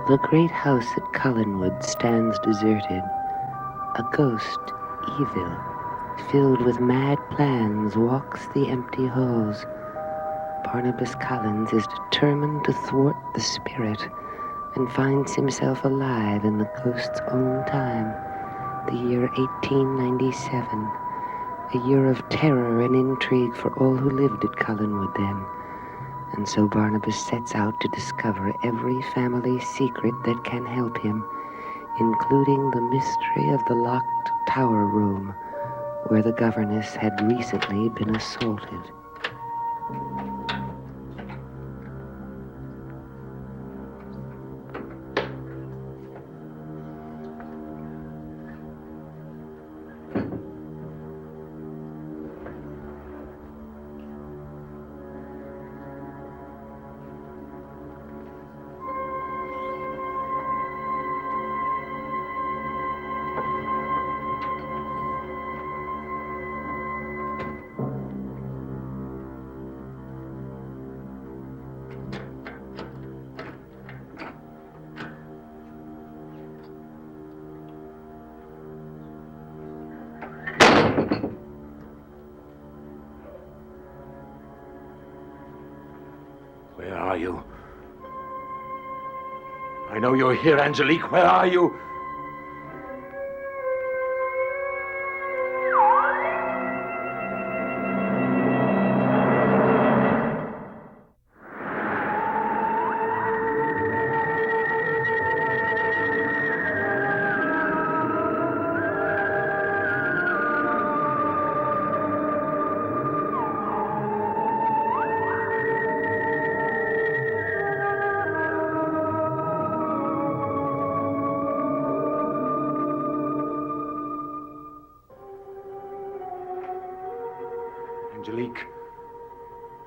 The great house at Collinwood stands deserted. A ghost, evil, filled with mad plans, walks the empty halls. Barnabas Collins is determined to thwart the spirit and finds himself alive in the ghost's own time, the year 1897, a year of terror and intrigue for all who lived at Collinwood then. And so Barnabas sets out to discover every family secret that can help him, including the mystery of the locked tower room where the governess had recently been assaulted. Where are you? I know you're here, Angelique. Where are you? Angelique,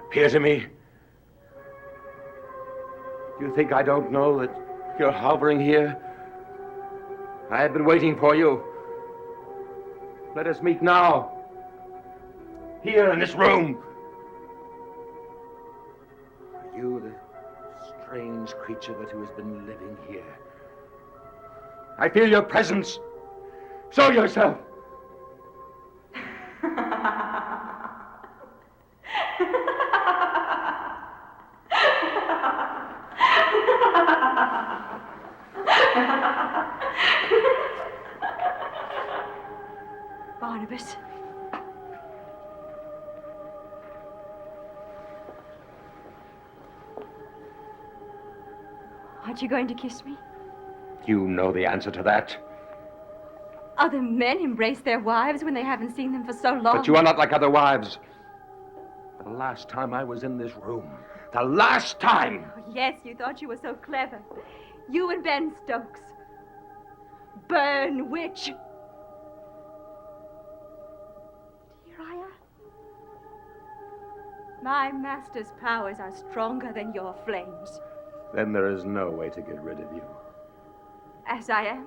appear to me. Do you think I don't know that you're hovering here? I have been waiting for you. Let us meet now. Here in this room. Are you the strange creature who has been living here? I feel your presence. Show yourself. Barnabas. Aren't you going to kiss me? You know the answer to that. Other men embrace their wives when they haven't seen them for so long. But you are not like other wives. The last time I was in this room, the last time! Oh, yes, you thought you were so clever. You and Ben Stokes. Burn witch. Uriah, my master's powers are stronger than your flames. Then there is no way to get rid of you. As I am?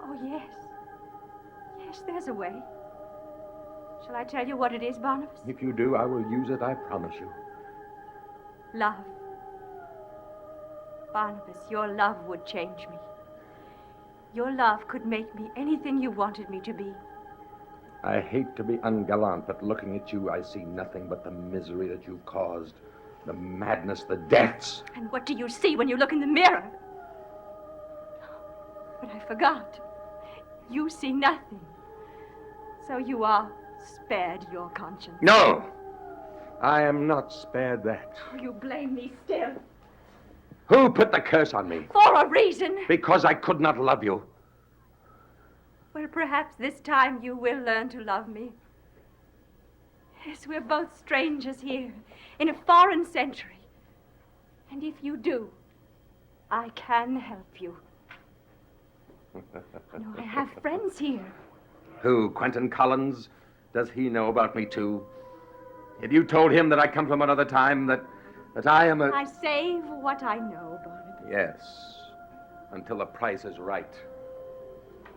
Oh, yes. Yes, there's a way. Shall I tell you what it is, Barnabas? If you do, I will use it, I promise you. Love. Barnabas, your love would change me. Your love could make me anything you wanted me to be. I hate to be ungallant, but looking at you, I see nothing but the misery that you've caused. The madness, the deaths. And what do you see when you look in the mirror? But I forgot. You see nothing. So you are spared your conscience. No! I am not spared that. Oh, you blame me still. Who put the curse on me? For a reason. Because I could not love you. Well, perhaps this time you will learn to love me. Yes, we're both strangers here, in a foreign century. And if you do, I can help you. No, I have friends here. Who, Quentin Collins? Does he know about me, too? Have you told him that I come from another time, that I am a... I save what I know, Barnaby. Yes, until the price is right.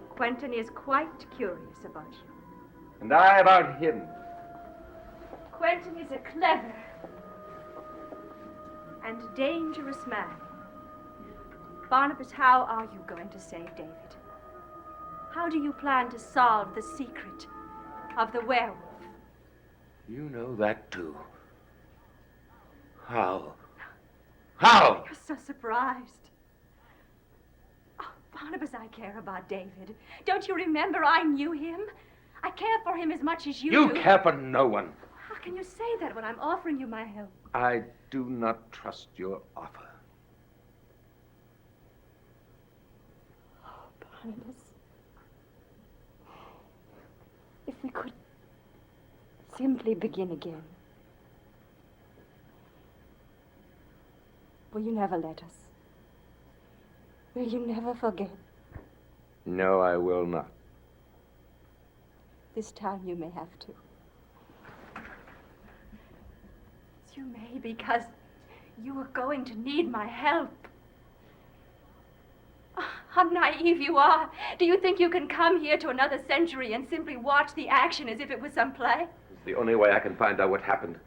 Quentin is quite curious about you. And I about him. Quentin is a clever and dangerous man Barnabas, how are you going to save David? How do you plan to solve the secret of the werewolf? You know that too. How? How? You're so surprised. Oh, Barnabas, I care about David. Don't you remember I knew him? I care for him as much as you do. You care for no one. How can you say that when I'm offering you my help? I do not trust your offer. Oh, Barnabas. If we could simply begin again. Will you never let us? Will you never forget? No, I will not. This time you may have to. You may, because you are going to need my help. Oh, how naive you are. Do you think you can come here to another century and simply watch the action as if it was some play? It's the only way I can find out what happened.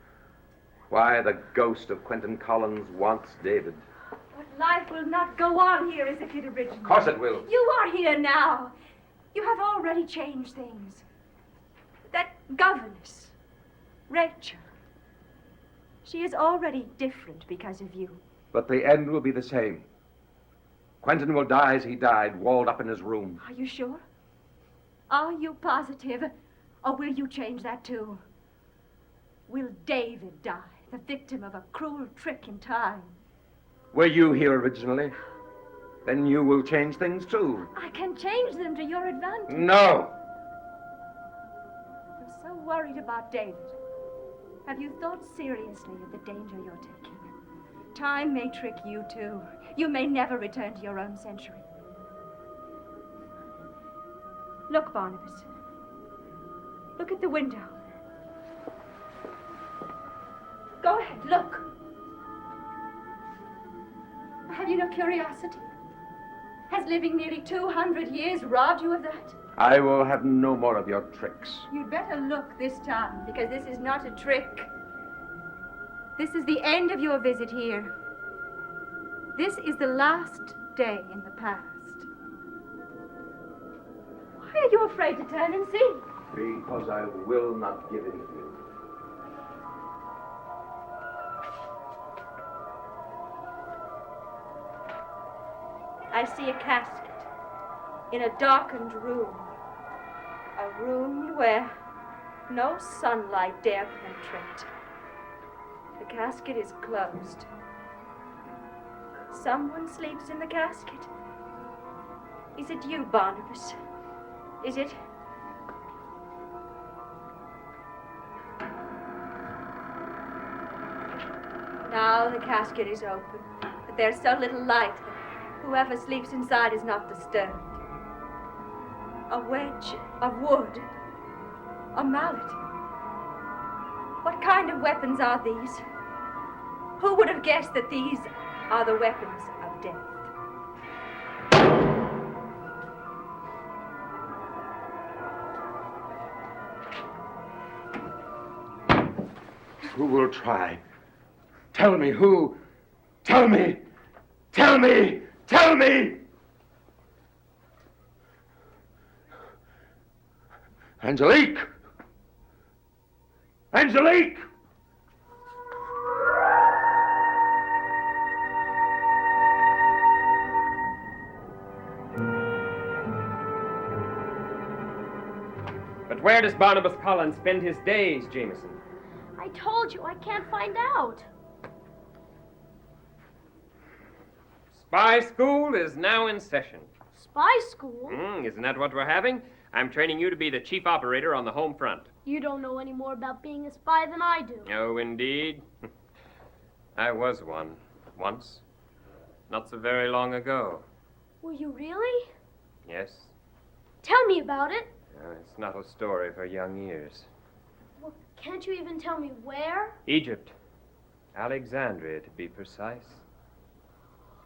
Why the ghost of Quentin Collins wants David. But life will not go on here as if it originated. Of course it will. You are here now. You have already changed things. That governess, Rachel, she is already different because of you. But the end will be the same. Quentin will die as he died, walled up in his room. Are you sure? Are you positive? Or will you change that too? Will David die, the victim of a cruel trick in time? Were you here originally? Then you will change things too. I can change them to your advantage. No! You're so worried about David. Have you thought seriously of the danger you're taking? Time may trick you too. You may never return to your own century. Look, Barnabas. Look at the window. Go ahead, look. Have you no curiosity? Has living nearly 200 years robbed you of that? I will have no more of your tricks. You'd better look this time, because this is not a trick. This is the end of your visit here. This is the last day in the past. Why are you afraid to turn and see? Because I will not give in to you. I see a casket in a darkened room. A room where no sunlight dare penetrate. The casket is closed. Someone sleeps in the casket. Is it you, Barnabas? Is it? Now the casket is open, but there's so little light that whoever sleeps inside is not disturbed. A wedge of wood. A mallet. What kind of weapons are these? Who would have guessed that these are the weapons of death? Who will try? Tell me who. Tell me. Tell me. Tell me. Angelique. Angelique. But where does Barnabas Collins spend his days, Jameson? I told you, I can't find out. Spy school is now in session. Spy school? Isn't that what we're having? I'm training you to be the chief operator on the home front. You don't know any more about being a spy than I do. Oh, indeed. I was one. Once. Not so very long ago. Were you really? Yes. Tell me about it. It's not a story for young ears. Well, can't you even tell me where? Egypt. Alexandria, to be precise.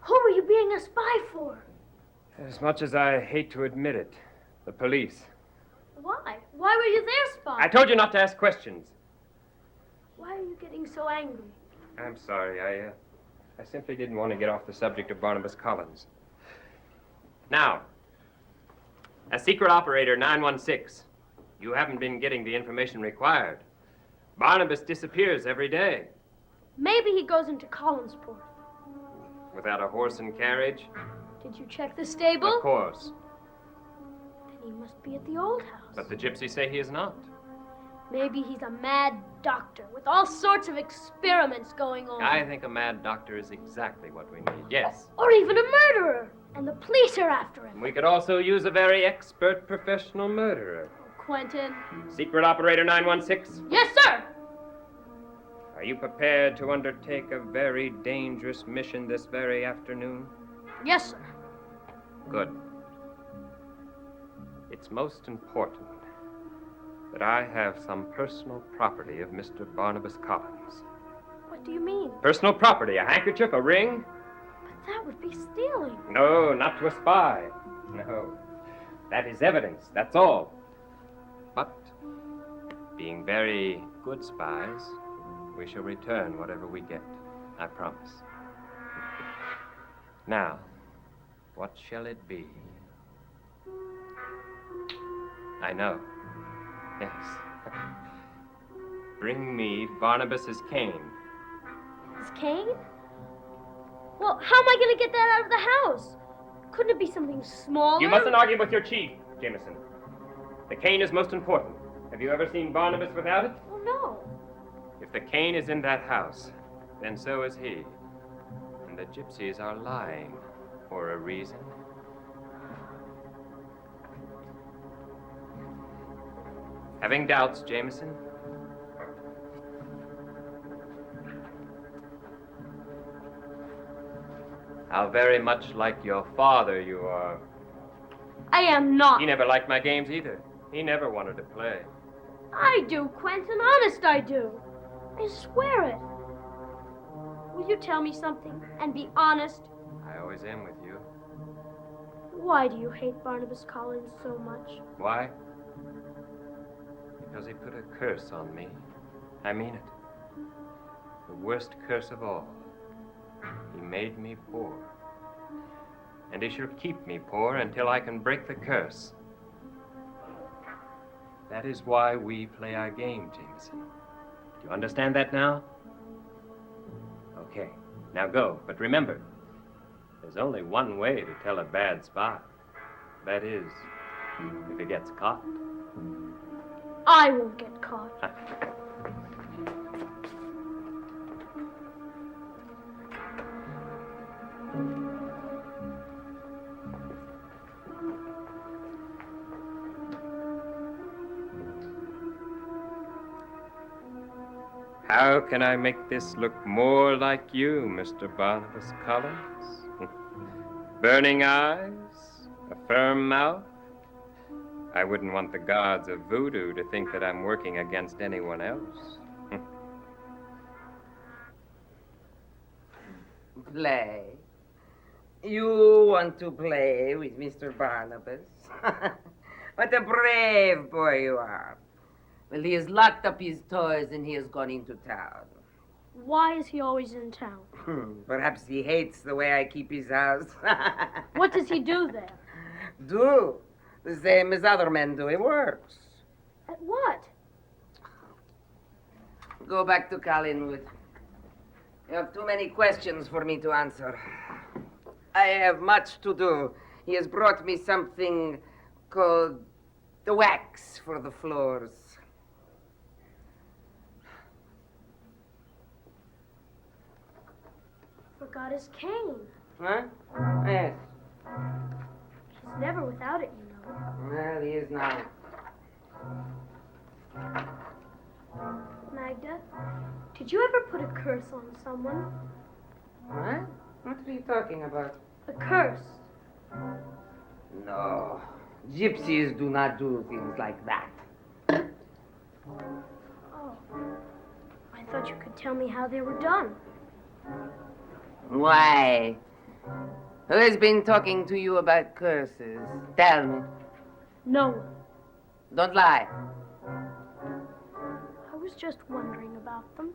Who were you being a spy for? As much as I hate to admit it, the police. Why? Why were you their spy? I told you not to ask questions. Why are you getting so angry? I'm sorry. I simply didn't want to get off the subject of Barnabas Collins. Now, as secret operator 916, you haven't been getting the information required. Barnabas disappears every day. Maybe he goes into Collinsport. Without a horse and carriage? Did you check the stable? Of course. Then he must be at the old house. But the gypsies say he is not. Maybe he's a mad doctor with all sorts of experiments going on. I think a mad doctor is exactly what we need, yes. Or even a murderer. And the police are after him. We could also use a very expert professional murderer. Quentin. Secret operator 916? Yes, sir. Are you prepared to undertake a very dangerous mission this very afternoon? Yes, sir. Good. It's most important that I have some personal property of Mr. Barnabas Collins. What do you mean? Personal property, a handkerchief, a ring? But that would be stealing. No, not to a spy. No. That is evidence, that's all. But, being very good spies, we shall return whatever we get. I promise. Now, what shall it be? I know. Yes. Bring me Barnabas's cane. His cane? Well, how am I going to get that out of the house? Couldn't it be something smaller? You mustn't argue with your chief, Jameson. The cane is most important. Have you ever seen Barnabas without it? Oh, no. If the cane is in that house, then so is he. And the gypsies are lying for a reason. Having doubts, Jameson? How very much like your father you are. I am not. He never liked my games either. He never wanted to play. I do, Quentin. Honest, I do. I swear it. Will you tell me something and be honest? I always am with you. Why do you hate Barnabas Collins so much? Why? Because he put a curse on me. I mean it. The worst curse of all. He made me poor. And he shall keep me poor until I can break the curse. That is why we play our game, Jameson. Do you understand that now? Okay, now go. But remember, there's only one way to tell a bad spy. That is, if he gets caught. I won't get caught. How can I make this look more like you, Mr. Barnabas Collins? Burning eyes? A firm mouth? I wouldn't want the gods of voodoo to think that I'm working against anyone else. Play? You want to play with Mr. Barnabas? What a brave boy you are. Well, he has locked up his toys and he has gone into town. Why is he always in town? Perhaps he hates the way I keep his house. What does he do there? Do? The same as other men do. He works. At what? Go back to Collinwood. You have too many questions for me to answer. I have much to do. He has brought me something called the wax for the floors. Forgot his cane. Huh? Yes. He's never without it, you know. Well, he is now. Magda, did you ever put a curse on someone? What? What are you talking about? A curse. No. Gypsies do not do things like that. Oh. I thought you could tell me how they were done. Why? Who has been talking to you about curses? Tell me. No one. Don't lie. I was just wondering about them.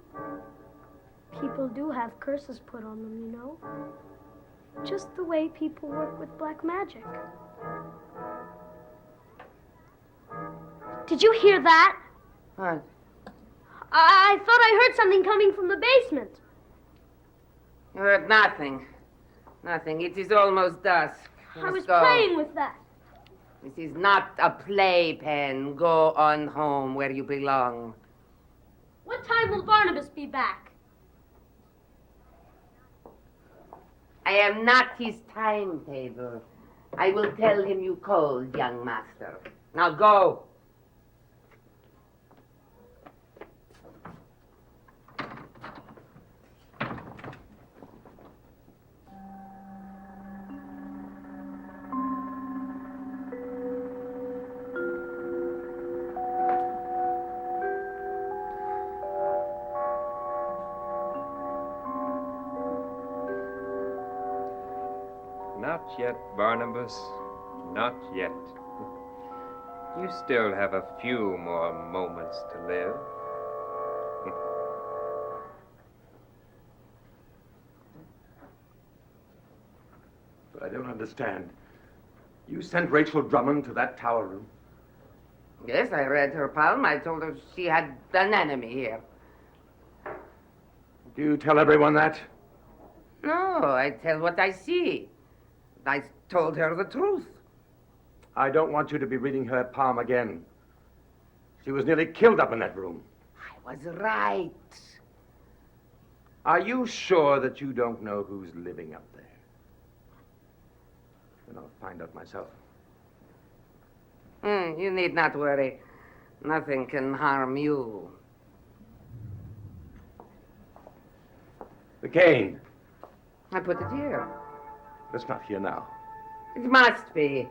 People do have curses put on them, you know. Just the way people work with black magic. Did you hear that? What? I thought I heard something coming from the basement. You heard nothing. Nothing. It is almost dusk. I was Let's go. playing with that. This is not a playpen. Go on home where you belong. What time will Barnabas be back? I am not his timetable. I will tell him you called, young master. Now go. Not yet, Barnabas. Not yet. You still have a few more moments to live. But I don't understand. You sent Rachel Drummond to that tower room? Yes, I read her palm. I told her she had an enemy here. Do you tell everyone that? No, I tell what I see. I told her the truth. I don't want you to be reading her palm again. She was nearly killed up in that room. I was right. Are you sure that you don't know who's living up there? Then I'll find out myself. You need not worry. Nothing can harm you. The cane. I put it here. It's not here now. It must be.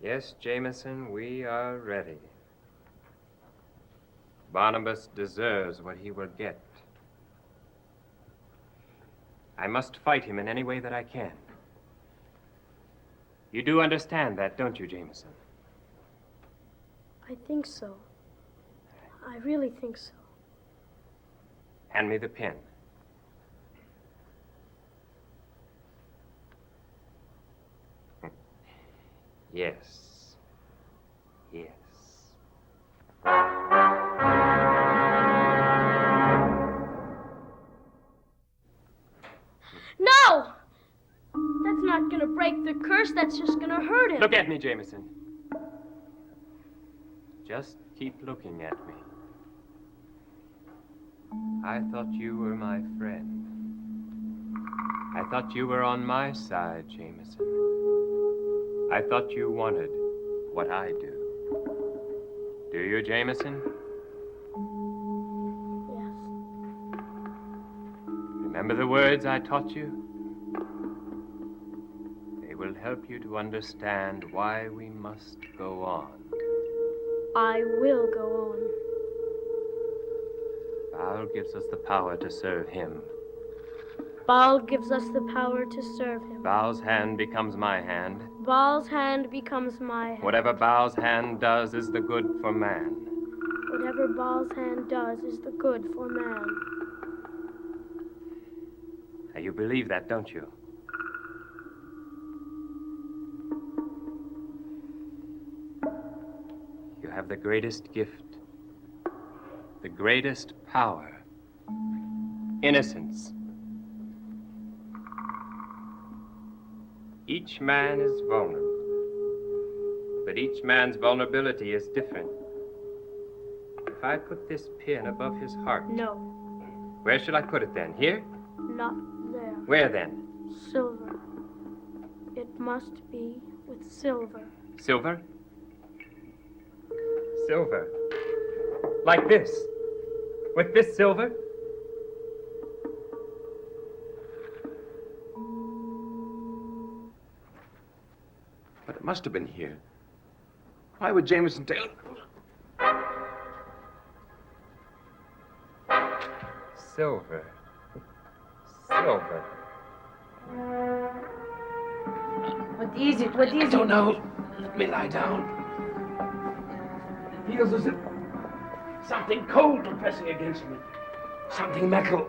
Yes, Jameson, we are ready. Barnabas deserves what he will get. I must fight him in any way that I can. You do understand that, don't you, Jameson? I think so. I really think so. Hand me the pen. Yes. Yes. No! That's not gonna break the curse, that's just gonna hurt him. Look at me, Jameson. Just keep looking at me. I thought you were my friend. I thought you were on my side, Jameson. I thought you wanted what I do. Do you, Jameson? Yes. Remember the words I taught you? They will help you to understand why we must go on. I will go on. Baal gives us the power to serve him. Baal gives us the power to serve him. Baal's hand becomes my hand. Baal's hand becomes my hand. Whatever Baal's hand does is the good for man. Whatever Baal's hand does is the good for man. Now, you believe that, don't you? You have the greatest gift, the greatest power, innocence. Each man is vulnerable, but each man's vulnerability is different. If I put this pin above his heart, No, where should I put it then? Here? not there. Where then? Silver. It must be with silver. Silver? Silver. Like this? With this silver? But it must have been here. Why would Jameson tell... Silver. Silver. What is it? What is it? I don't know. Let me lie down. It feels as if something cold were pressing against me. Something metal.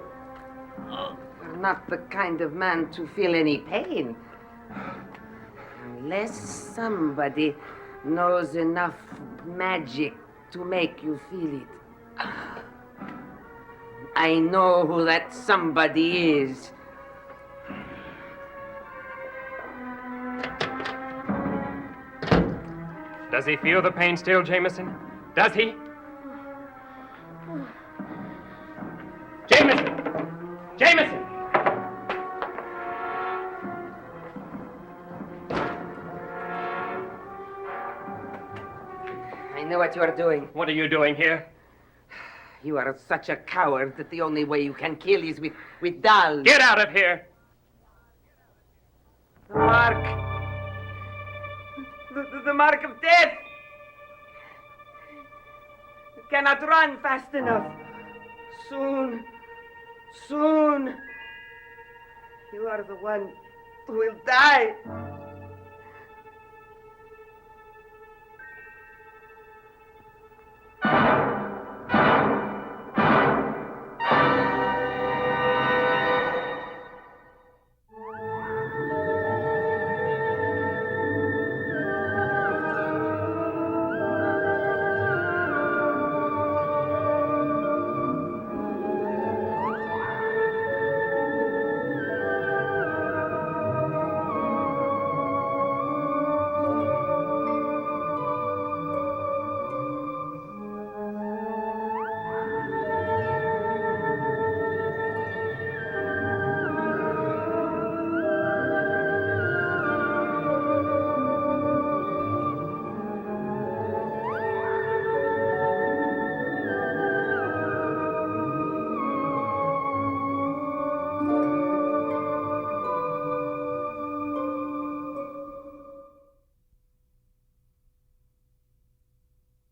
You're not the kind of man to feel any pain. Unless somebody knows enough magic to make you feel it. I know who that somebody is. Does he feel the pain still, Jameson? Does he? Jameson! Jameson! I know what you are doing. What are you doing here? You are such a coward that the only way you can kill is with dolls. Get out of here! The mark. The mark of death. You cannot run fast enough. Soon. You are the one who will die.